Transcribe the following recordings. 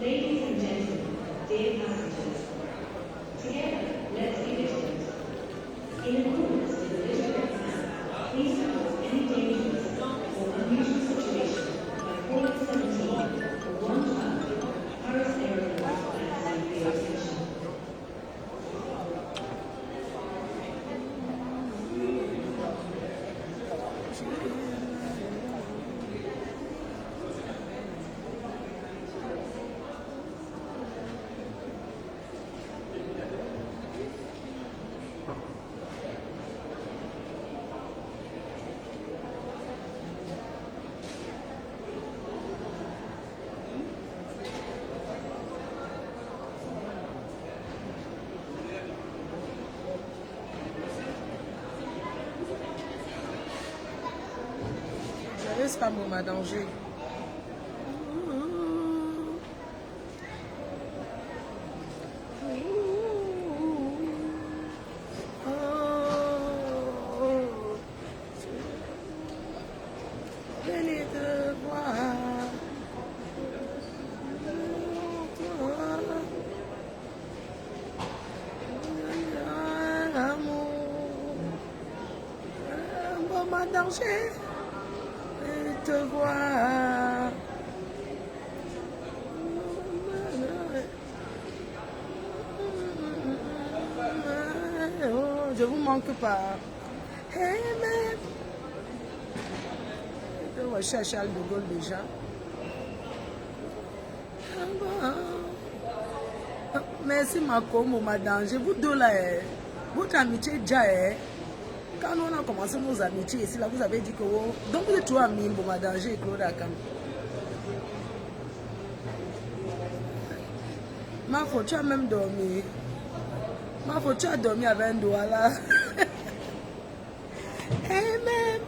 Ladies and gentlemen, dear passengers, together, let's be vigilant. In accordance with the district plan, please report any dangerous or unusual situation by calling 17 or 112. Paris Airport thanks you for your attention. C'est pas mon danger. Venez te voir. Bon danger. Te voir. Oh, je vous manque pas. Hey, man. Je vois Charles de Gaulle déjà. Merci Makomo, madame. Je vous donne là. Votre amitié déjà est. Quand on a commencé nos amitiés ici, là, vous avez dit que oh, donc vous êtes trop amis, bon, madame, j'ai Claude Akam. Ma faute, tu as même dormi. Ma faute, tu as dormi avec un doigt là. Et même.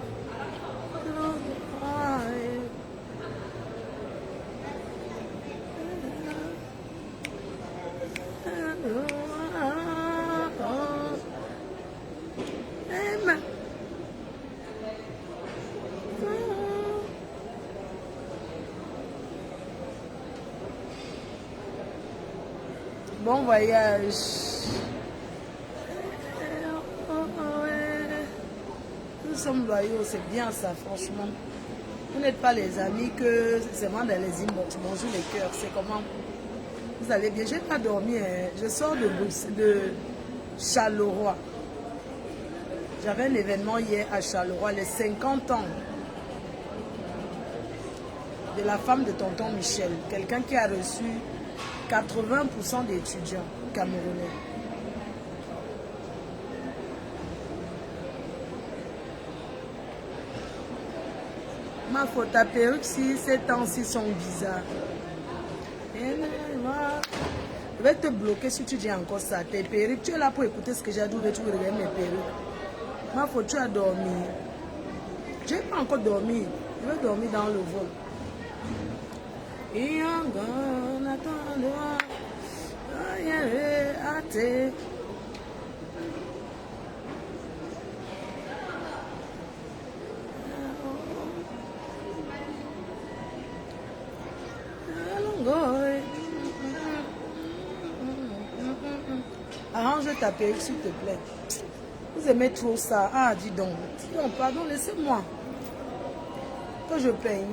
Bon voyage. Nous sommes loyaux, c'est bien ça, franchement. Vous n'êtes pas les amis que c'est vraiment dans les inbox, bonjour les cœurs, c'est comment? Vous allez bien? Je n'ai pas dormi, hein. Je sors de Charleroi. J'avais un événement hier à Charleroi, les 50 ans de la femme de tonton Michel, quelqu'un qui a reçu 80% d'étudiants camerounais. Ma faute, ta perruque, si ces temps-ci sont bizarres. Je vais te bloquer si tu dis encore ça. Tes perruques, tu es là pour écouter ce que j'ai dit ou tu regardes mes perruques. Ma faute, tu as dormi. Je n'ai pas encore dormi. Je vais dormir dans le vol. Arrange ta perruque s'il te plaît. Vous aimez trop ça. Ah, dis donc. Non, pardon, laissez-moi. Que je paye.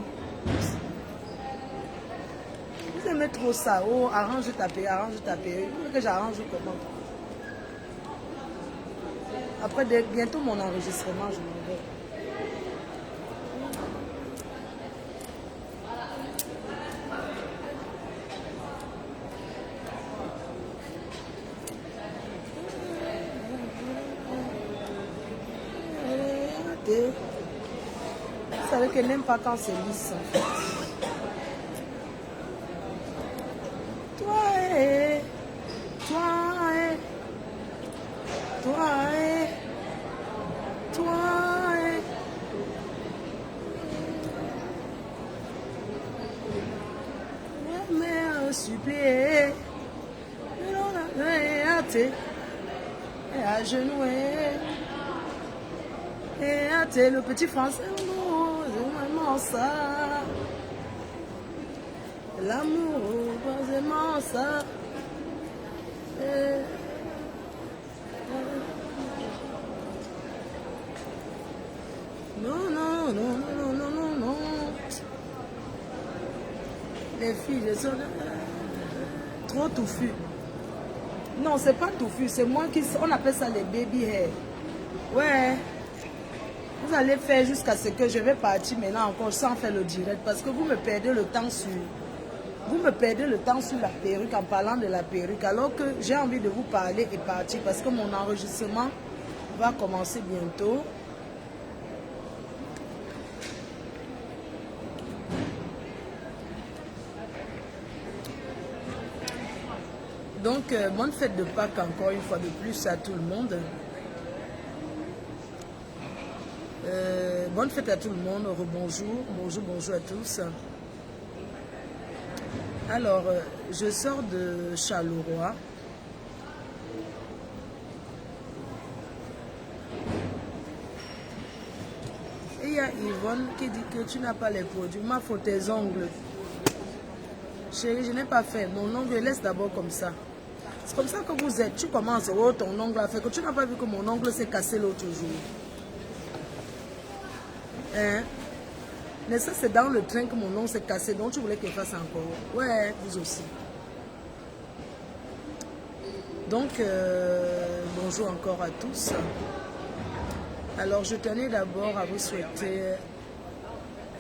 Vous aimez trop ça. Oh, arrange ta perruque, arrange ta perruque. Vous voulez que j'arrange comment? Après, bientôt mon enregistrement, je m'en vais. Vous savez qu'elle n'aime pas quand c'est lisse. Supplier, et à genoux, et à terre, le petit français, c'est vraiment ça. L'amour, forcément, ça. Non, non, non, non, non, non, non. Les filles, elles sont trop touffues. Non, c'est pas touffu, c'est moi qui... On appelle ça les baby hair. Ouais. Vous allez faire jusqu'à ce que je vais partir maintenant encore sans faire le direct. Parce que vous me perdez le temps sur... Vous me perdez le temps sur la perruque en parlant de la perruque. Alors que j'ai envie de vous parler et partir. Parce que mon enregistrement va commencer bientôt. Donc, bonne fête de Pâques encore une fois de plus à tout le monde. Bonne fête à tout le monde. Rebonjour. Bonjour, bonjour à tous. Alors, je sors de Charleroi. Et il y a Yvonne qui dit que tu n'as pas les produits. Ma faute, tes ongles. Chérie, je n'ai pas fait. Mon ongle, laisse d'abord comme ça. C'est comme ça que vous êtes. Tu commences, oh, ton ongle a fait que tu n'as pas vu que mon ongle s'est cassé l'autre jour. Hein? Mais ça, c'est dans le train que mon ongle s'est cassé. Donc, tu voulais qu'il fasse encore. Ouais, vous aussi. Donc, bonjour encore à tous. Alors, je tenais d'abord à vous souhaiter...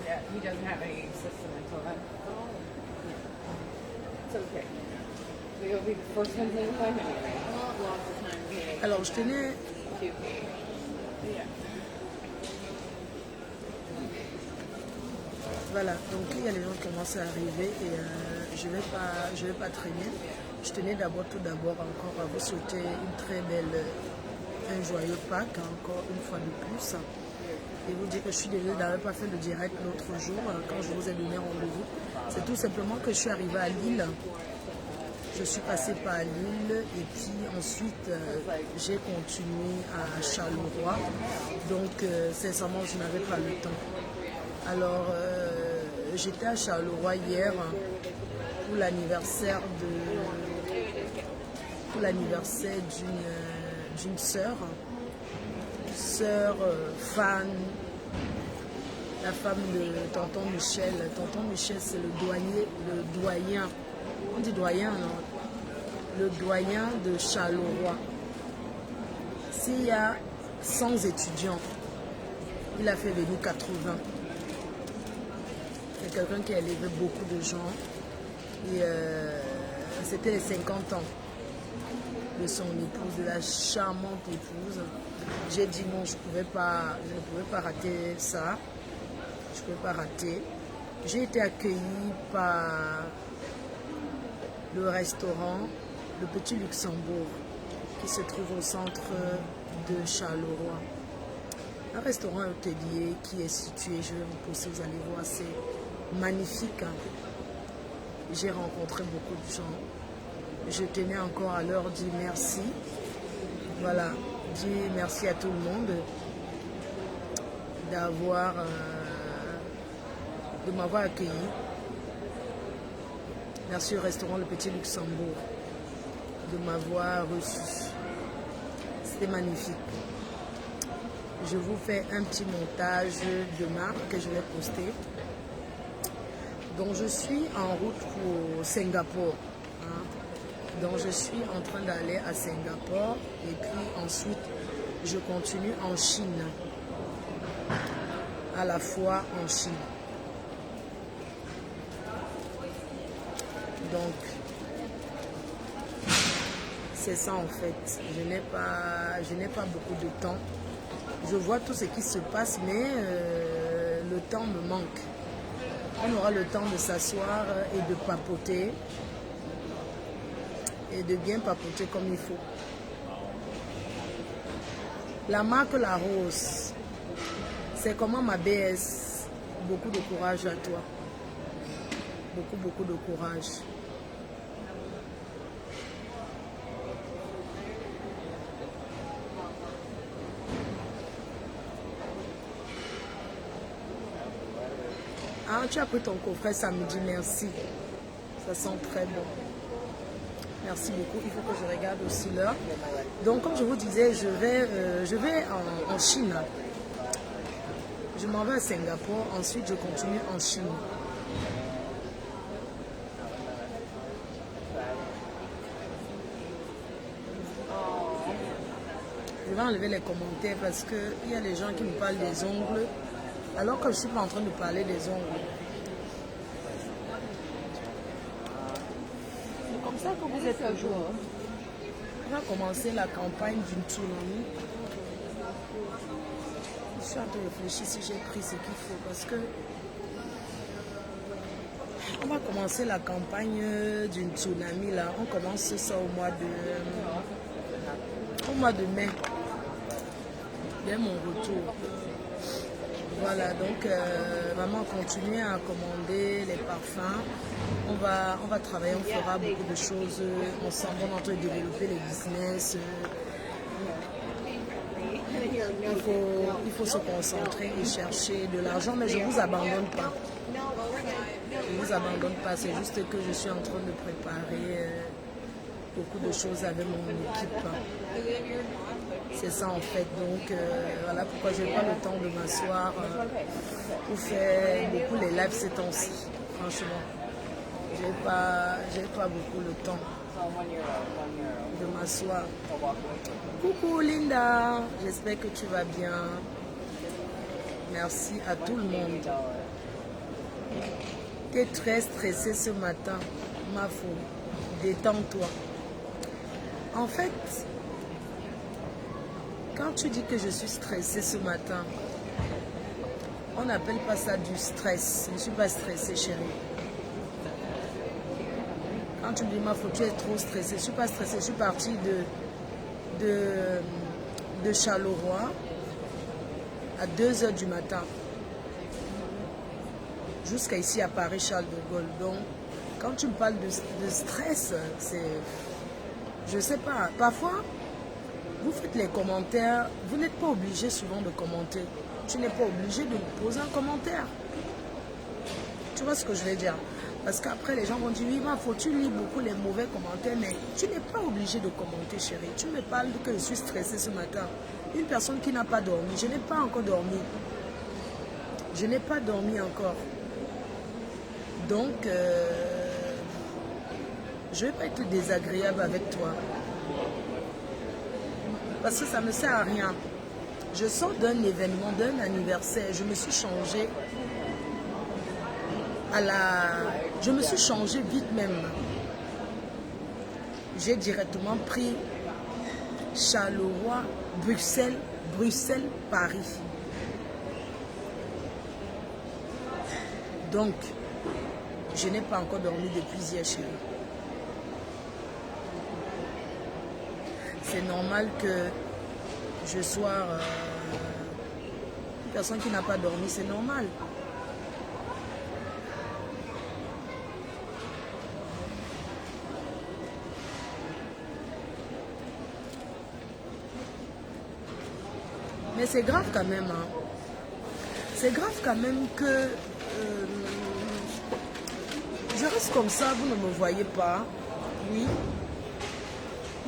He doesn't have any system until then. It's okay. We'll be the first ones in time anyway. Lots of time being. Alors, je tenais... Yeah. Voilà, donc il y a les gens qui commencent à arriver et je vais pas traîner. Je tenais tout d'abord encore à vous souhaiter une très belle, un joyeux Pâques, encore une fois de plus. Et vous dire que je suis désolée d'avoir pas fait le direct l'autre jour quand je vous ai donné rendez-vous. C'est tout simplement que je suis arrivée à Lille. Je suis passée par Lille et puis ensuite j'ai continué à Charleroi. Donc sincèrement je n'avais pas le temps. Alors j'étais à Charleroi hier pour l'anniversaire d'une sœur fan, la femme de tonton Michel. Tonton Michel, c'est le doyen, on dit doyen, non? Le doyen de Charleroi. S'il y a 100 étudiants, il a fait venir 80. C'est quelqu'un qui a élevé beaucoup de gens. Et c'était les 50 ans de son épouse, de la charmante épouse. J'ai dit non, je ne pouvais pas rater ça. Je ne pouvais pas rater. J'ai été accueillie par le restaurant Le Petit Luxembourg qui se trouve au centre de Charleroi. Un restaurant hôtelier qui est situé, je vais vous pousser, vous allez voir, c'est magnifique. J'ai rencontré beaucoup de gens. Je tenais encore à leur dire merci. Voilà, dire merci à tout le monde de m'avoir accueilli. Merci au restaurant Le Petit Luxembourg de m'avoir reçu. C'était magnifique. Je vous fais un petit montage demain que je vais poster. Donc je suis en route pour Singapour. Donc je suis en train d'aller à Singapour et puis ensuite je continue en Chine. À la fois en Chine. Donc c'est ça en fait. Je n'ai pas beaucoup de temps. Je vois tout ce qui se passe, mais le temps me manque. On aura le temps de s'asseoir et de papoter. Et de bien papoter comme il faut. La marque La Rose, c'est comment ma BS? Beaucoup de courage à toi. Beaucoup de courage. Ah, tu as pris ton coffret samedi, merci. Ça sent très bon. Merci beaucoup. Il faut que je regarde aussi l'heure. Donc, comme je vous disais, je vais en Chine. Je m'en vais à Singapour. Ensuite, je continue en Chine. Je vais enlever les commentaires parce qu'il y a des gens qui me parlent des ongles alors que je ne suis pas en train de parler des ongles. C'est comme ça que vous êtes toujours. On va commencer la campagne d'une tsunami. Je suis en train de réfléchir si j'ai pris ce qu'il faut parce que on va commencer la campagne d'une tsunami là. On commence ça au mois de mai. Dès mon retour. Voilà, donc maman continue à commander les parfums. On va travailler, on fera beaucoup de choses ensemble. On est en train de développer les business. Il faut se concentrer et chercher de l'argent, mais je ne vous abandonne pas. Je ne vous abandonne pas, c'est juste que je suis en train de préparer beaucoup de choses avec mon équipe. C'est ça en fait, donc voilà pourquoi je n'ai pas le temps de m'asseoir ou faire beaucoup les lives ces temps-ci, franchement. Je n'ai pas beaucoup le temps de m'asseoir. Coucou Linda, j'espère que tu vas bien. Merci à tout le monde. Tu es très stressée ce matin, ma fille. Détends-toi. En fait, quand tu dis que je suis stressée ce matin, on n'appelle pas ça du stress. Je ne suis pas stressée, chérie. Quand tu me dis, ma faute, tu es trop stressée. Je ne suis pas stressée. Je suis partie de Charleroi à 2 h du matin. Jusqu'à ici à Paris, Charles de Gaulle. Donc, quand tu me parles de stress, c'est... Je ne sais pas. Parfois, vous faites les commentaires. Vous n'êtes pas obligé souvent de commenter. Tu n'es pas obligé de poser un commentaire. Tu vois ce que je veux dire? Parce qu'après, les gens vont dire, oui, faut tu lis beaucoup les mauvais commentaires, mais tu n'es pas obligé de commenter, chérie. Tu me parles que je suis stressée ce matin. Une personne qui n'a pas dormi. Je n'ai pas encore dormi. Je n'ai pas dormi encore. Donc, je ne vais pas être désagréable avec toi. Parce que ça ne sert à rien. Je sors d'un événement, d'un anniversaire. Je me suis changée Je me suis changée vite même. J'ai directement pris Charleroi, Bruxelles, Paris. Donc, je n'ai pas encore dormi depuis hier, chérie. C'est normal que je sois une personne qui n'a pas dormi, c'est normal. Mais c'est grave quand même. Hein. C'est grave quand même que je reste comme ça, vous ne me voyez pas. Oui.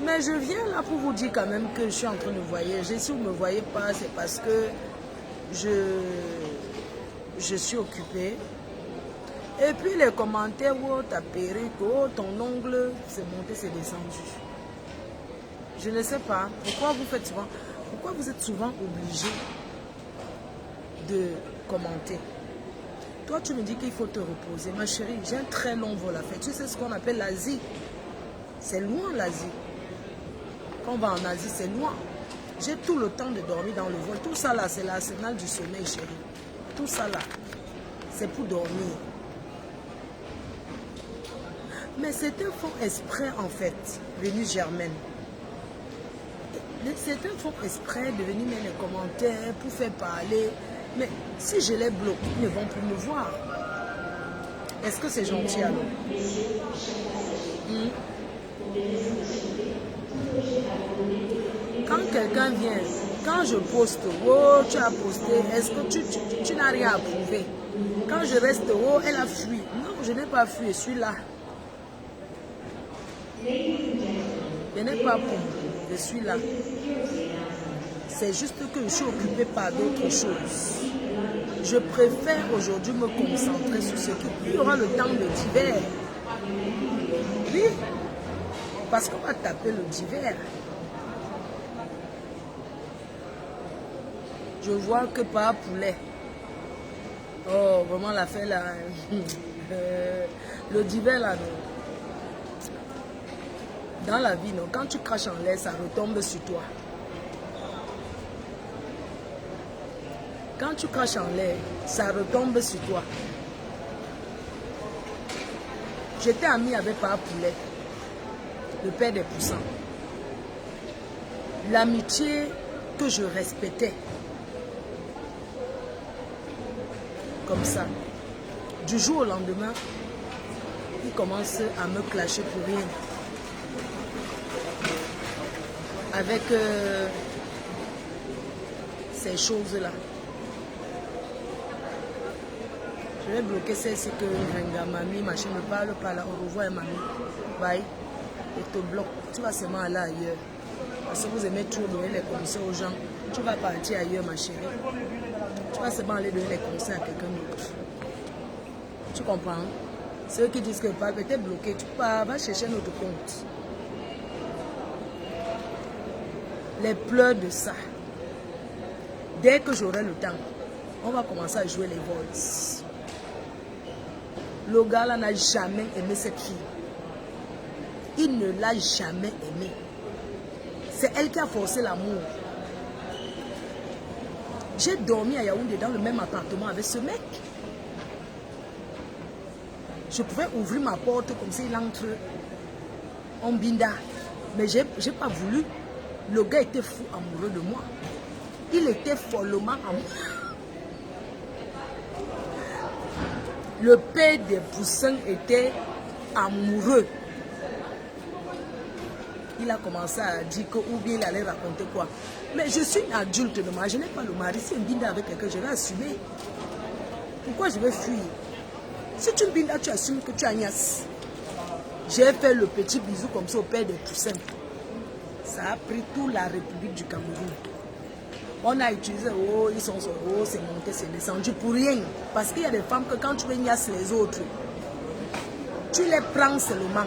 Mais je viens là pour vous dire quand même que je suis en train de voyager. Si vous ne me voyez pas, c'est parce que je suis occupée. Et puis les commentaires, oh ta perruque, oh ton ongle, c'est monté, c'est descendu. Je ne sais pas. Pourquoi vous faites souvent... Pourquoi vous êtes souvent obligé de commenter? Toi, tu me dis qu'il faut te reposer. Ma chérie, j'ai un très long vol à faire. Tu sais ce qu'on appelle l'Asie? C'est loin l'Asie. Quand on va en Asie, c'est loin. J'ai tout le temps de dormir dans le vol. Tout ça là, c'est l'arsenal du sommeil, chérie. Tout ça là, c'est pour dormir. Mais certains font exprès en fait, Vénus Germaine. Certains font exprès de venir mettre les commentaires pour faire parler. Mais si je les bloque, ils ne vont plus me voir. Est-ce que c'est gentil alors? Quand quelqu'un vient, quand je poste, oh tu as posté, est-ce que tu n'as rien à prouver? Quand je reste, oh elle a fui. Non, je n'ai pas fui, je suis là. Je n'ai pas pour je suis là. C'est juste que je suis occupée par d'autres choses. Je préfère aujourd'hui me concentrer sur ce qui... Il y aura le temps de d'hiver. Oui, parce qu'on va taper le d'hiver. Je vois que par poulet. Oh, vraiment l'affaire là. Le d'hiver là, non. Dans la vie, non, quand tu craches en l'air, ça retombe sur toi. Quand tu craches en l'air, ça retombe sur toi. J'étais amie avec Papa Poulet, le père des poussins. L'amitié que je respectais, comme ça, du jour au lendemain, il commence à me clasher pour rien. Avec ces choses-là. Je vais bloquer celle-ci que Renga, mamie, machin ne parle pas là. Au revoir, mamie. Bye. Et te bloque. Tu vas seulement aller ailleurs. Parce que vous aimez trop donner les conseils aux gens. Tu vas partir ailleurs, ma chérie. Tu vas seulement aller donner les conseils à quelqu'un d'autre. Tu comprends? Ceux qui disent que pas peut-être bloqué, tu pars, va chercher notre compte. Les pleurs de ça. Dès que j'aurai le temps, on va commencer à jouer les voices. Le gars là n'a jamais aimé cette fille. Il ne l'a jamais aimée. C'est elle qui a forcé l'amour. J'ai dormi à Yaoundé dans le même appartement avec ce mec. Je pouvais ouvrir ma porte comme s'il entre en binda. Mais je n'ai pas voulu. Le gars était fou amoureux de moi. Il était follement amoureux. Le père des poussins était amoureux. Il a commencé à dire que ou bien il allait raconter quoi. Mais je suis une adulte de moi, je n'ai pas le mari. Si un binda avec quelqu'un, je vais assumer. Pourquoi je vais fuir? Si tu binda, tu assumes que tu as niasse. J'ai fait le petit bisou comme ça au père des poussins. Ça a pris toute la République du Cameroun. On a utilisé, oh, ils sont sur, oh, c'est monté, c'est descendu pour rien. Parce qu'il y a des femmes que quand tu veux niasse les autres, tu les prends seulement.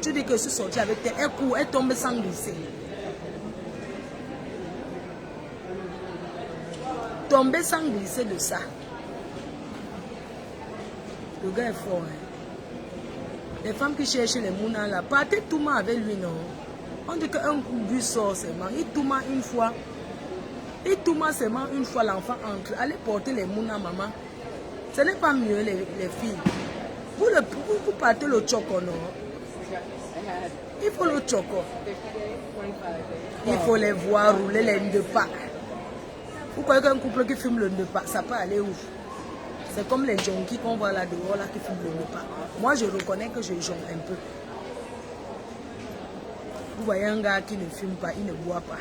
Tu dis que je suis sortie avec tes écoutes, elle tombe sans glisser. Tomber sans glisser de ça. Le gars est fort. Hein? Les femmes qui cherchent les mounans là, partez tout le monde avec lui, non? On dit qu'un coup de but sort seulement. Il tout le monde une fois. Il tout le monde seulement une fois l'enfant entre. Allez porter les mounans, maman. Ce n'est pas mieux les filles. Vous partez le choco, non? Il faut le choco. Il faut les voir rouler les deux pas. Vous croyez qu'un couple qui fume le deux pas, ça peut aller où? C'est comme les junkies qu'on voit là dehors là qui fument le deux pas. Moi je reconnais que je jongle un peu. Vous voyez un gars qui ne fume pas, il ne boit pas.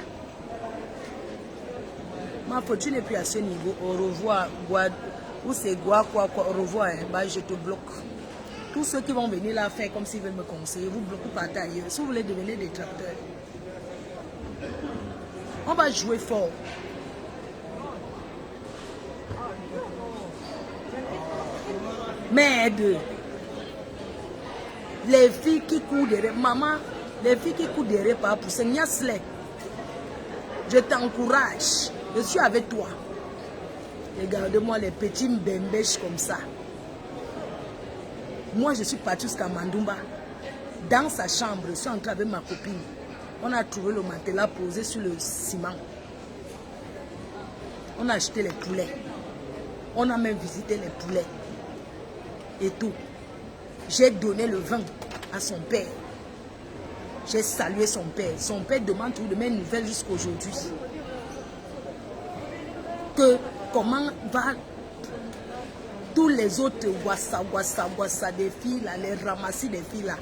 Ma fortune n'est plus à ce niveau. Au revoir, ou c'est quoi, au revoir, hein, bah, je te bloque. Tous ceux qui vont venir là faire comme s'ils veulent me conseiller, vous bloquez par ailleurs. Si vous voulez devenir détracteur, on va jouer fort. Merde. Les filles qui courent derrière, maman, les filles qui courent derrière par pour se niasler. Je t'encourage. Je suis avec toi. Regardez-moi les petits mbembèches comme ça. Moi, je suis partie jusqu'à Mandumba. Dans sa chambre, je suis entrée avec ma copine. On a trouvé le matelas posé sur le ciment. On a acheté les poulets. On a même visité les poulets. Et tout. J'ai donné le vin à son père. J'ai salué son père. Son père demande toujours de mes nouvelles jusqu'aujourd'hui. Que comment va tous les autres wassa des filles là, les ramassis des filles là.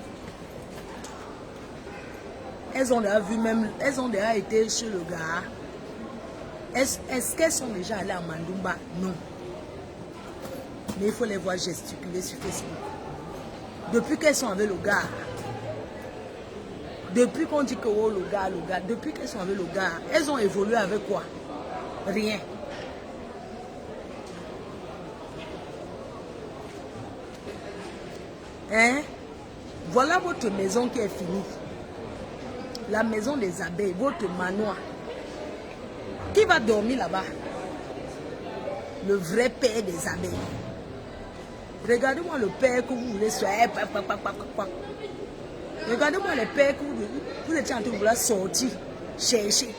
Elles ont déjà vu même, elles ont déjà été chez le gars. Est-ce qu'elles sont déjà allées à Mandumba? Non. Mais il faut les voir gesticuler sur Facebook. Depuis qu'elles sont avec le gars, Depuis qu'on dit que oh, le gars, depuis qu'elles sont avec le gars, elles ont évolué avec quoi? Rien. Hein? Voilà votre maison qui est finie. La maison des abeilles, votre manoir. Qui va dormir là-bas? Le vrai père des abeilles. Regardez-moi le père que vous voulez soigner. Regardez-moi le père que vous êtes en train de vouloir sortir, chercher.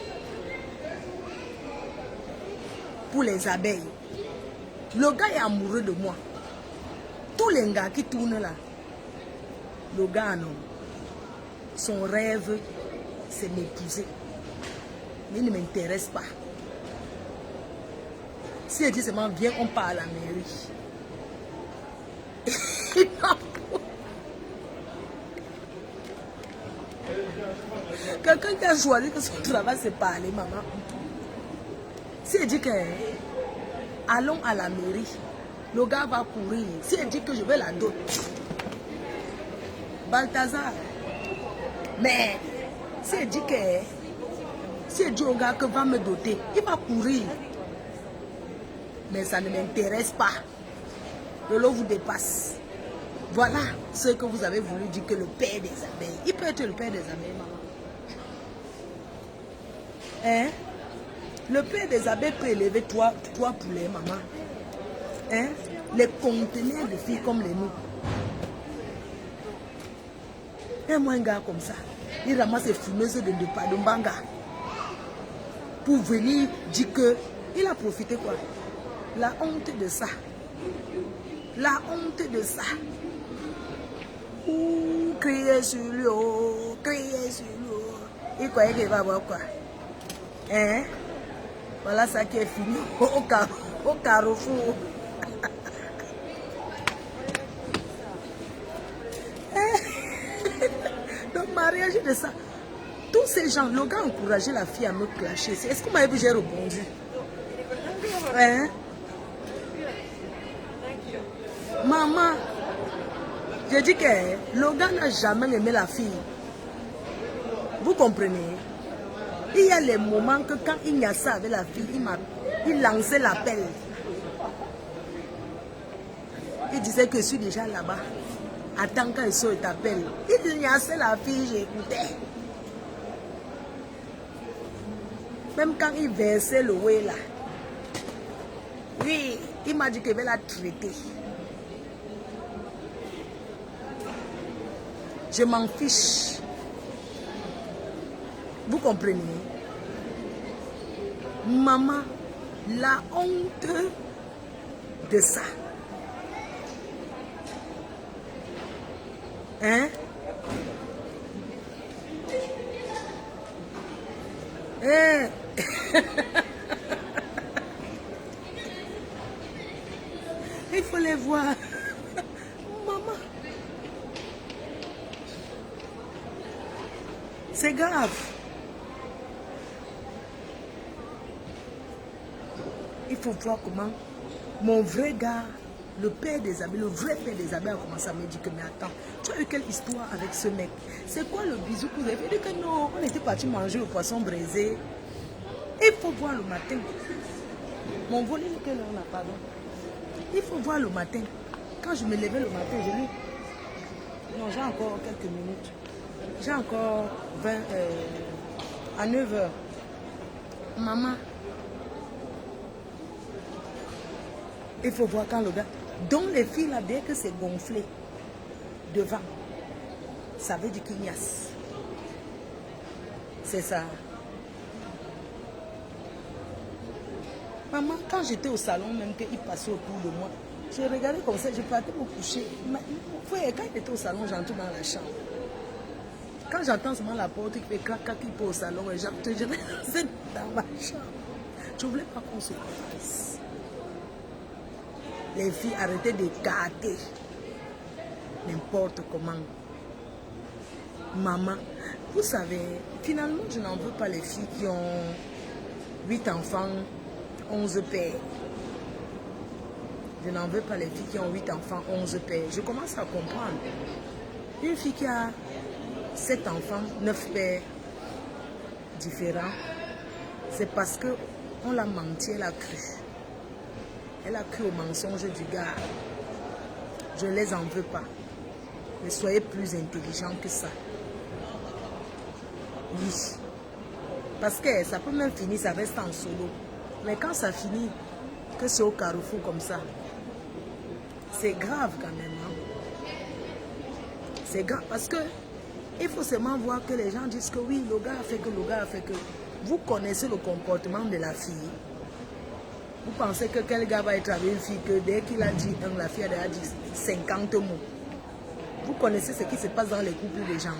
Pour les abeilles. Le gars est amoureux de moi. Tous les gars qui tournent là. Le gars, non. Son rêve, c'est m'épouser. Mais il ne m'intéresse pas. Si elle dit seulement viens, on part à la mairie. Quelqu'un qui a choisi que son travail c'est parler, maman. Si elle dit que allons à la mairie, le gars va courir. Si elle dit que je veux la dot, Balthazar. Mais si elle dit que si elle dit au gars que va me doter, il va courir. Mais ça ne m'intéresse pas. Le lot vous dépasse. Voilà ce que vous avez voulu dire que le père des abeilles. Il peut être le père des abeilles, maman. Hein? Le père des abeilles peut élever trois poulets, maman. Hein? Les conteneurs de filles comme les nous. Et moi, un gars comme ça, il ramasse les fumeuses de Mbanga pour venir dire que il a profité quoi? La honte de ça. La honte de ça. Ouh, crier sur lui, oh, crier sur lui. Il croyait qu'il va avoir quoi? Hein? Voilà ça qui est fini au carrefour. Donc, mariage de ça. Tous ces gens, le gars encourageait la fille à me clasher. Est-ce que vous m'avez vu, j'ai répondu? Hein? Maman, j'ai dit que le gars n'a jamais aimé la fille. Vous comprenez? Il y a les moments que quand il y a ça avec la fille, il lançait l'appel. Il disait que je suis déjà là-bas. Attends quand il sort, il t'appelle. Il ignaçait la fille, j'écoutais. Même quand il versait le way là. Oui, il m'a dit qu'il va la traiter. Je m'en fiche. Vous comprenez? Maman, la honte de ça. Hein? Hein? Il faut les voir. Maman. C'est grave. Il faut voir comment mon vrai gars, le père des abeilles, le vrai père des abeilles a commencé à me dire que mais attends, tu as eu quelle histoire avec ce mec? C'est quoi le bisou que vous avez fait? Il dit que non, on était parti manger le poisson braisé. Il faut voir le matin. Mon volet, quelle heure là, pardon? Il faut voir le matin. Quand je me levais le matin, je lui... Non, j'ai encore quelques minutes. J'ai encore 20... à 9 h. Maman, il faut voir quand le gars... Donc les filles là, dès que c'est gonflé devant, ça veut dire qu'il y a... C'est ça. Maman, quand j'étais au salon, même qu'il passait autour de moi, je regardais comme ça, je partais me coucher. Quand il était au salon, j'entre dans la chambre. Quand j'entends seulement la porte qui fait clac, clac, il peut au salon, et j'entre dans ma chambre. Je ne voulais pas qu'on se fasse. Les filles arrêtaient de gâter n'importe comment. Maman, vous savez, finalement, je n'en veux pas les filles qui ont 8 enfants, 11 pères. Je n'en veux pas les filles qui ont 8 enfants, 11 pères. Je commence à comprendre. Une fille qui a 7 enfants, 9 pères différents, c'est parce que on l'a menti, elle a cru. Elle a cru au mensonge du gars. Je ne les en veux pas. Mais soyez plus intelligents que ça. Oui. Parce que ça peut même finir, ça reste en solo. Mais quand ça finit, que c'est au carrefour comme ça, c'est grave quand même. Hein? C'est grave parce que il faut seulement voir que les gens disent que oui, le gars a fait que, le gars a fait que. Vous connaissez le comportement de la fille. Vous pensez que quel gars va être avec une fille que dès qu'il a dit un, la fille a déjà dit 50 mots. Vous connaissez ce qui se passe dans les couples des gens.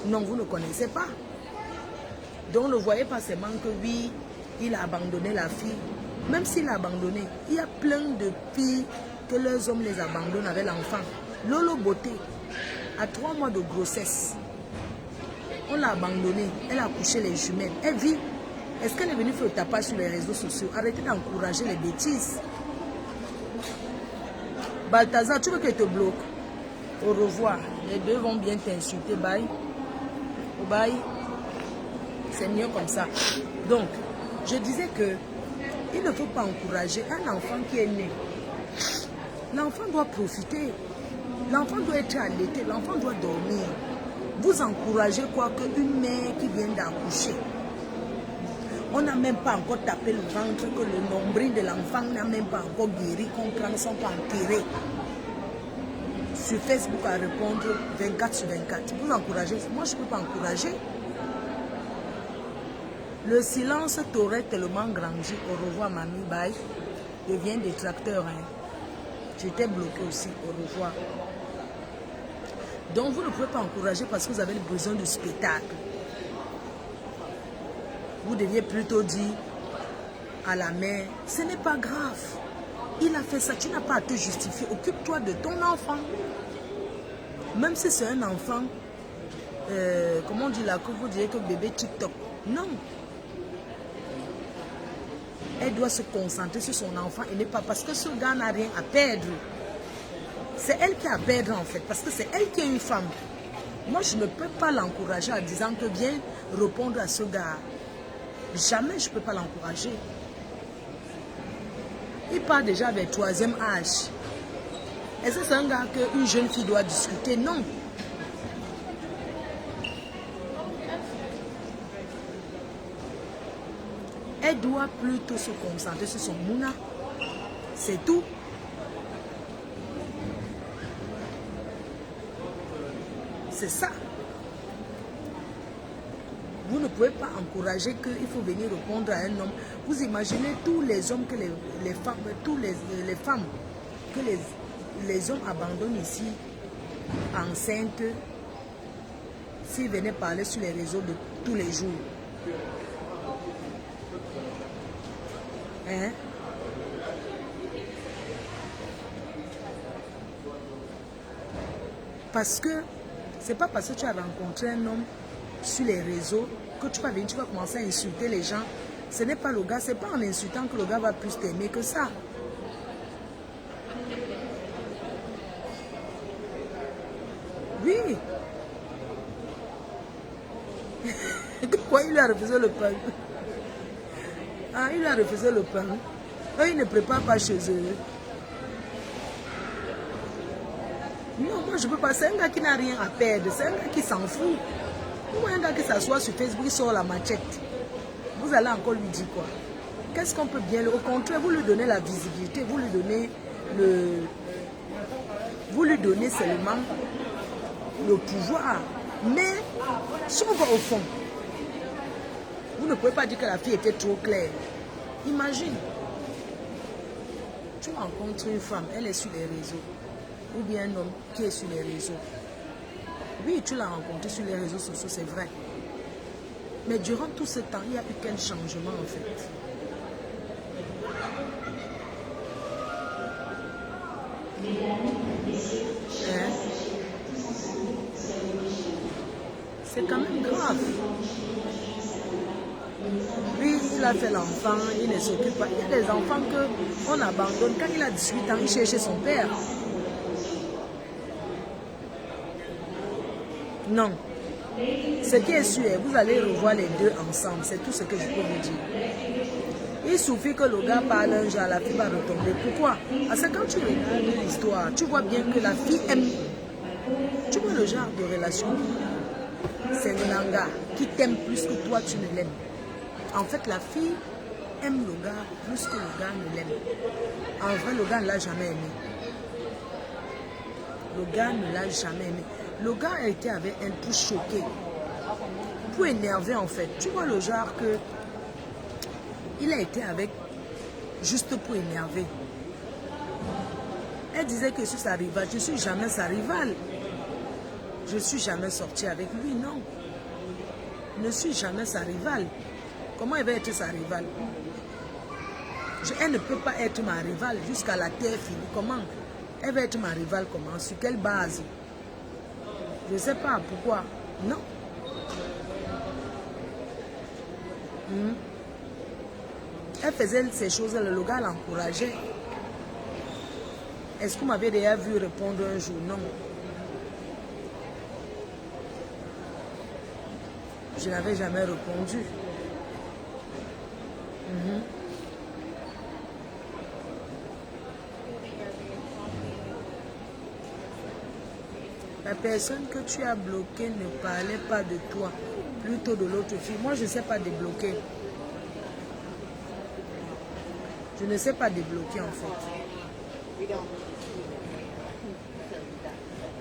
Non, vous ne connaissez pas. Donc ne voyez pas seulement que oui, il a abandonné la fille. Même s'il a abandonné, il y a plein de filles que leurs hommes les abandonnent avec l'enfant. Lolo Beauté, à 3 mois de grossesse, on l'a abandonnée. Elle a accouché les jumelles. Elle vit. Est-ce qu'elle est venue faire le tapage sur les réseaux sociaux? Arrêtez d'encourager les bêtises. Balthazar, tu veux qu'elle te bloque? Au revoir. Les deux vont bien t'insulter. Bye. Bye. C'est mieux comme ça. Donc, je disais que il ne faut pas encourager un enfant qui est né. L'enfant doit profiter. L'enfant doit être allaité. L'enfant doit dormir. Vous encouragez quoi qu'une mère qui vient d'accoucher. On n'a même pas encore tapé le ventre, que le nombril de l'enfant n'a même pas encore guéri, qu'on prend son pas enterré. Sur Facebook à répondre 24 sur 24. Vous encouragez. Moi, je ne peux pas encourager. Le silence t'aurait tellement grandi. Au revoir, mamie. Bye. Deviens détracteur. Hein. J'étais bloqué aussi. Au revoir. Donc, vous ne pouvez pas encourager parce que vous avez besoin de spectacle. Vous deviez plutôt dire à la mère, ce n'est pas grave. Il a fait ça, tu n'as pas à te justifier. Occupe-toi de ton enfant. Même si c'est un enfant, comment on dit là, que vous direz que bébé TikTok. Non. Elle doit se concentrer sur son enfant et ne pas parce que ce gars n'a rien à perdre. C'est elle qui a à perdre en fait, parce que c'est elle qui est une femme. Moi, je ne peux pas l'encourager en disant que viens répondre à ce gars. Jamais je ne peux pas l'encourager. Il part déjà avec 3e âge. Est-ce que c'est un gars qu'une jeune fille doit discuter? Non. Elle doit plutôt se concentrer sur son mouna. C'est tout. C'est ça. Vous ne pouvez pas encourager qu'il faut venir répondre à un homme. Vous imaginez tous les hommes que les femmes, les femmes que les hommes abandonnent ici, enceintes, s'ils venaient parler sur les réseaux de tous les jours. Hein? Parce que c'est pas parce que tu as rencontré un homme sur les réseaux que tu vas venir, tu vas commencer à insulter les gens. Ce n'est pas le gars, c'est pas en insultant que le gars va plus t'aimer que ça. Oui. Pourquoi il lui a refusé le pain? Ah, il lui a refusé le pain. Eux, ils ne préparent pas chez eux. Non, moi je ne peux pas. C'est un gars qui n'a rien à perdre. C'est un gars qui s'en fout. Ou un gars qui s'assoit sur Facebook, il sort la machette. Vous allez encore lui dire quoi? Qu'est-ce qu'on peut bien... Au contraire, vous lui donnez la visibilité, vous lui donnez Vous lui donnez seulement le pouvoir. Mais, si on va au fond, vous ne pouvez pas dire que la fille était trop claire. Imagine, tu rencontres une femme, elle est sur les réseaux. Ou bien un homme qui est sur les réseaux. Oui, tu l'as rencontré sur les réseaux sociaux, c'est vrai. Mais durant tout ce temps, il n'y a eu quel changement en fait? Hein? C'est quand même grave. Lui, il a fait l'enfant, il ne s'occupe pas. Il y a des enfants qu'on abandonne. Quand il a 18 ans, il cherchait son père. Non. Ce qui est sûr, vous allez revoir les deux ensemble. C'est tout ce que je peux vous dire. Il suffit que le gars parle un jour, la fille va retomber. Pourquoi? Parce que quand tu regardes l'histoire, tu vois bien que la fille aime. Tu vois le genre de relation. C'est un gars qui t'aime plus que toi, tu ne l'aimes. En fait, la fille aime le gars plus que le gars ne l'aime. En vrai, le gars ne l'a jamais aimé. Le gars ne l'a jamais aimé. Le gars a été avec elle pour choquer, pour énerver en fait. Tu vois le genre que il a été avec juste pour énerver. Elle disait que je suis sa rivale. Je ne suis jamais sa rivale. Je ne suis jamais sortie avec lui, non. Je ne suis jamais sa rivale. Comment elle va être sa rivale? Elle ne peut pas être ma rivale jusqu'à la terre finie. Comment? Elle va être ma rivale comment? Sur quelle base? Je ne sais pas pourquoi. Non. Elle faisait ces choses, le gars l'encourageait. Est-ce que vous m'avez déjà vu répondre un jour? Non. Je n'avais jamais répondu. La personne que tu as bloquée ne parlait pas de toi, plutôt de l'autre fille. Moi, je ne sais pas débloquer. Je ne sais pas débloquer en fait.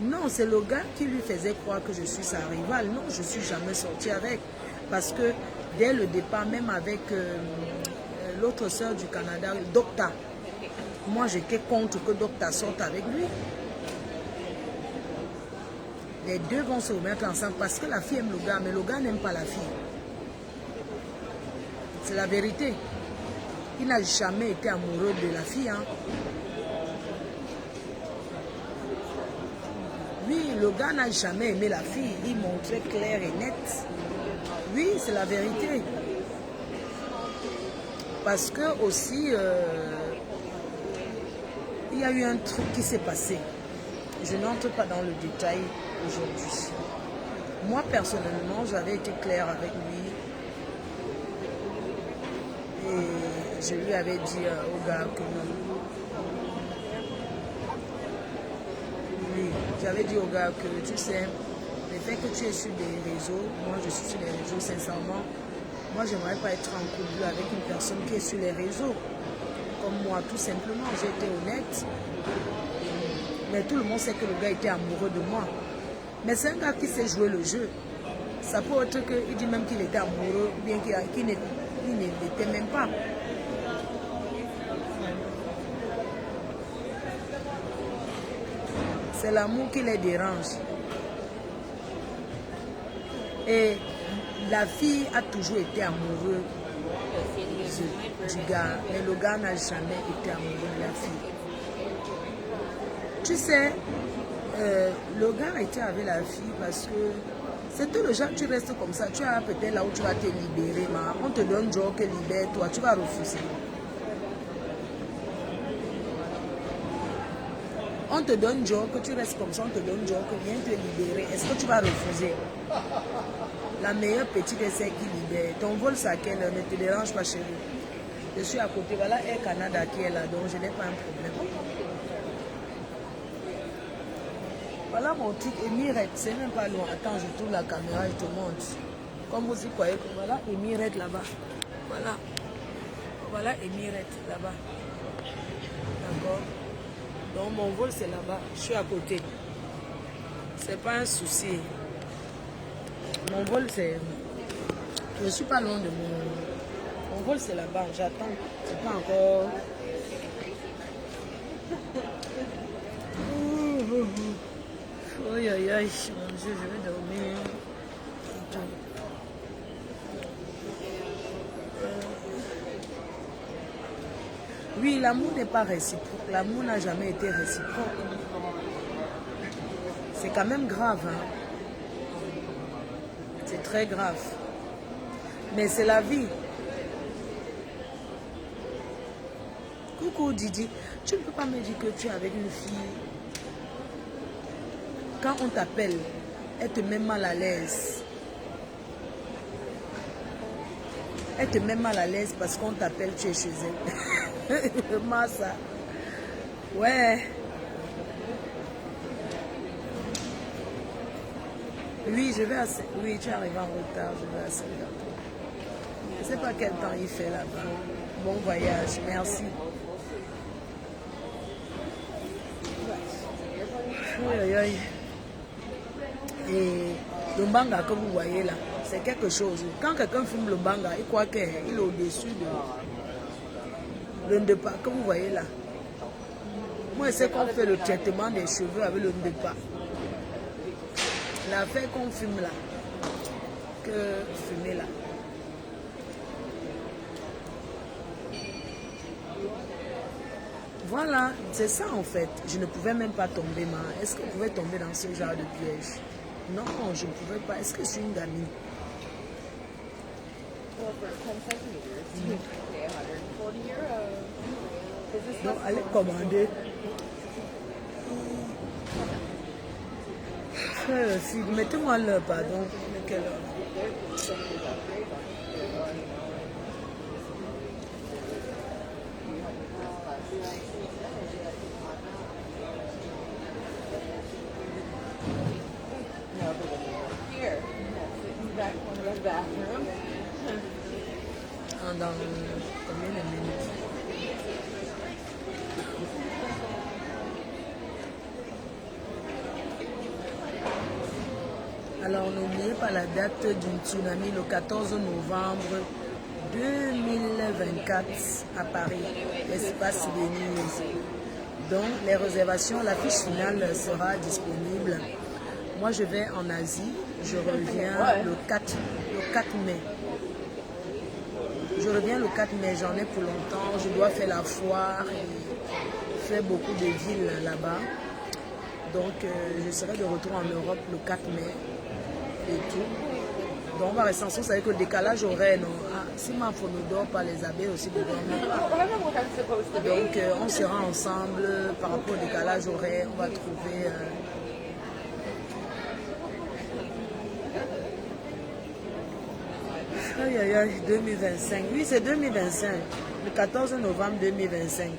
Non, c'est le gars qui lui faisait croire que je suis sa rivale. Non, je ne suis jamais sortie avec. Parce que dès le départ, même avec l'autre soeur du Canada, Docta, moi j'étais contre que Docta sorte avec lui. Les deux vont se remettre ensemble parce que la fille aime le gars, mais le gars n'aime pas la fille. C'est la vérité. Il n'a jamais été amoureux de la fille. Hein. Oui, le gars n'a jamais aimé la fille. Il montrait clair et net. Oui, c'est la vérité. Parce que aussi, il y a eu un truc qui s'est passé. Je n'entre pas dans le détail aujourd'hui. Moi, personnellement, j'avais été claire avec lui. Et je lui avais dit au gars que non. Oui, j'avais dit au gars que, tu sais, le fait que tu es sur des réseaux, moi je suis sur les réseaux, sincèrement, moi j'aimerais pas être en couple avec une personne qui est sur les réseaux. Comme moi, tout simplement, j'ai été honnête. Mais tout le monde sait que le gars était amoureux de moi. Mais c'est un gars qui sait jouer le jeu. Ça peut être qu'il dit même qu'il était amoureux, ou bien qu'il n'était même pas. C'est l'amour qui les dérange. Et la fille a toujours été amoureuse du gars. Mais le gars n'a jamais été amoureux de la fille. Tu sais, le gars était avec la fille parce que c'est tout le genre, tu restes comme ça. Tu as peut-être là où tu vas te libérer. Mais on te donne genre que libère-toi, tu vas refuser. On te donne job, que tu restes comme ça, on te donne job, que viens te libérer. Est-ce que tu vas refuser? La meilleure petite est celle qui libère. Ton vol, c'est à quelle heure? Ne te dérange pas, chérie. Je suis à côté. Voilà Air Canada qui est là, donc je n'ai pas un problème. Voilà mon truc, Emirette, c'est même pas loin. Attends, je tourne la caméra, je te montre. Comme vous y croyez, voilà Emirette là-bas. Voilà. Voilà Emirette là-bas. D'accord? Donc mon vol c'est là-bas, je suis à côté. C'est pas un souci. Mon vol c'est... Je suis pas loin de mon... Mon vol c'est là-bas, j'attends. C'est pas encore... Aïe aïe aïe, mon Dieu, je vais dormir. Oui, l'amour n'est pas réciproque. L'amour n'a jamais été réciproque. C'est quand même grave. Hein? C'est très grave. Mais c'est la vie. Coucou Didi, tu ne peux pas me dire que tu es avec une fille. Quand on t'appelle, elle te met mal à l'aise. Elle te met mal à l'aise parce qu'on t'appelle, tu es chez elle. Massa. Ouais. Oui, je vais assez. Oui, tu arrives en retard, je vais assez bientôt. Je ne sais pas quel temps il fait là-bas. Bon voyage, merci. Aïe, aïe, aïe. Et le banga que vous voyez là, c'est quelque chose. Quand quelqu'un fume le banga, il croit qu'il est au-dessus de l'undepa que vous voyez là. Moi, je sais qu'on fait le traitement des cheveux avec l'undepa. L'affaire qu'on fume là, que fumer là. Voilà, c'est ça en fait. Je ne pouvais même pas tomber. Est-ce que je pouvais tomber dans ce genre de piège? Non, je ne pouvais pas. Est-ce que je suis une gamine? Well, for 10 centimeters, you pay €140. Is this Donc, allez commander. Mettez-moi l'heure, pardon. Mais quelle heure? here? Yes, back one of the bathroom. Dans combien de minutes? Alors, n'oubliez pas la date du tsunami, le 14 novembre 2024 à Paris, l'espace Venise. Donc, les réservations, la fiche finale sera disponible. Moi, je vais en Asie. Je reviens le 4 mai. Je reviens le 4 mai, j'en ai pour longtemps. Je dois faire la foire et faire beaucoup de villes là-bas. Donc, je serai de retour en Europe le 4 mai et tout. Donc, on va rester ensemble. Vous savez que le décalage horaire, non? Ah, si ma femme ne dort pas, les abeilles aussi ne dorment pas. Donc, on sera ensemble par rapport au décalage horaire. On va trouver... Aïe, aïe, aïe, 2025. Oui, c'est 2025. Le 14 novembre 2025.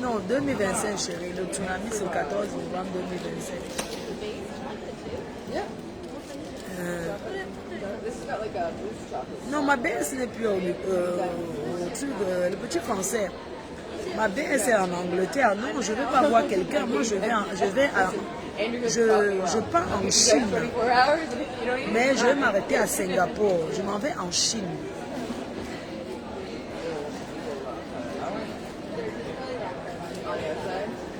Non, 2025, chérie. Le tsunami, c'est le 14 novembre 2025. Yeah. This is got like a loose chocolate. Non, ma BS n'est plus au truc, le petit français. Ma BS est en Angleterre. Non, je ne vais pas voir quelqu'un. Moi, je pars en Chine. 24 hours, you don't even Mais je vais m'arrêter à Singapour. Je m'en vais en Chine.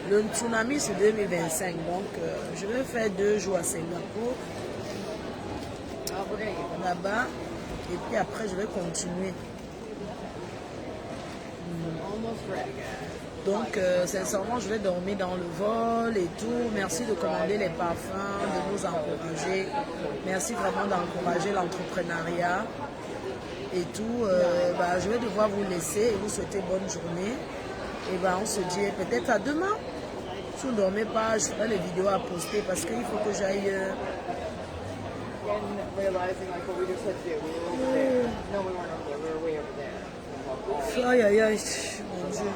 Le tsunami, c'est 2025. Donc, je vais faire 2 jours à Singapour, là-bas. Et puis après, je vais continuer. almost ready. Donc, sincèrement, je vais dormir dans le vol et tout. Merci de commander les parfums, de nous encourager. Merci vraiment d'encourager l'entrepreneuriat et tout. Je vais devoir vous laisser et vous souhaiter bonne journée. Et on se dit peut-être à demain. Si vous ne dormez pas, je ferai les vidéos à poster parce qu'il faut que j'aille... Again, realizing like what we just had to do. We were over there. No, we weren't over there. We were way over there. Aïe, aïe, aïe, mon Dieu.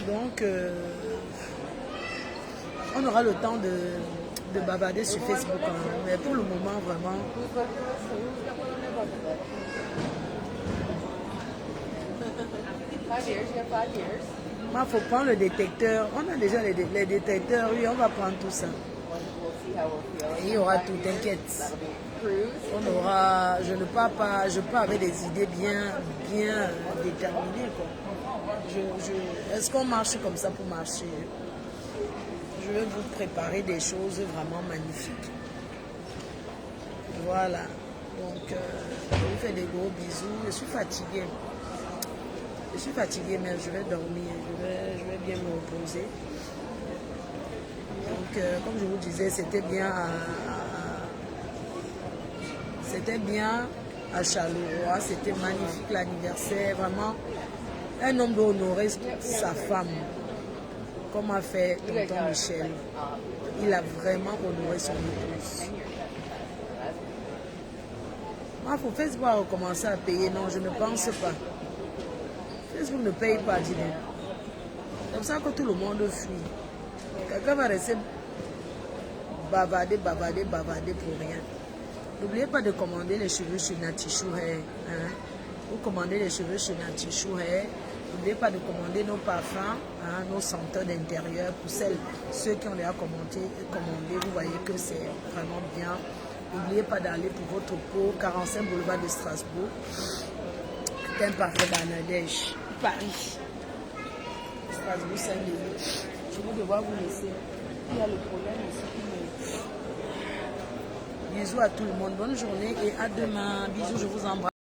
Donc, on aura le temps de bavarder sur Facebook. Hein. Mais pour le moment, vraiment... Who's left for us? Who's got one on their bucket list? 5 years. You have 5 years. Il faut prendre le détecteur. On a déjà les détecteurs. Oui, on va prendre tout ça. We'll see how we'll feel. Et il y aura tout, t'inquiète. That'll be cruise. On aura... Je pars avec des idées bien déterminées. Quoi. Est-ce qu'on marche comme ça pour marcher? Je vais vous préparer des choses vraiment magnifiques. Voilà. Donc, je vous fais des gros bisous. Je suis fatiguée. Mais je vais dormir. Je vais bien me reposer. Donc, comme je vous disais, c'était bien à Charleroi. C'était magnifique l'anniversaire. Vraiment, un homme doit honorer sa femme, comme a fait tonton Michel. il a vraiment honoré son épouse. Moi, il faut Facebook a recommencer à payer. Non, je ne pense pas. Facebook ne paye pas, dis-donc. C'est comme ça que tout le monde fuit. Quelqu'un va rester bavarder pour rien. N'oubliez pas de commander les cheveux chez Natichou Hair. Hein? Vous commandez les cheveux chez Natichou Hair. N'oubliez pas de commander nos parfums, hein, nos senteurs d'intérieur. Pour ceux qui ont déjà commandé, vous voyez que c'est vraiment bien. N'oubliez pas d'aller pour votre peau, 45 boulevard de Strasbourg. C'est un parfum Bangladesh. Paris. Strasbourg, Saint-Denis. Je vais devoir vous laisser. Il y a le problème aussi. Bisous à tout le monde. Bonne journée et à demain. Bisous, je vous embrasse.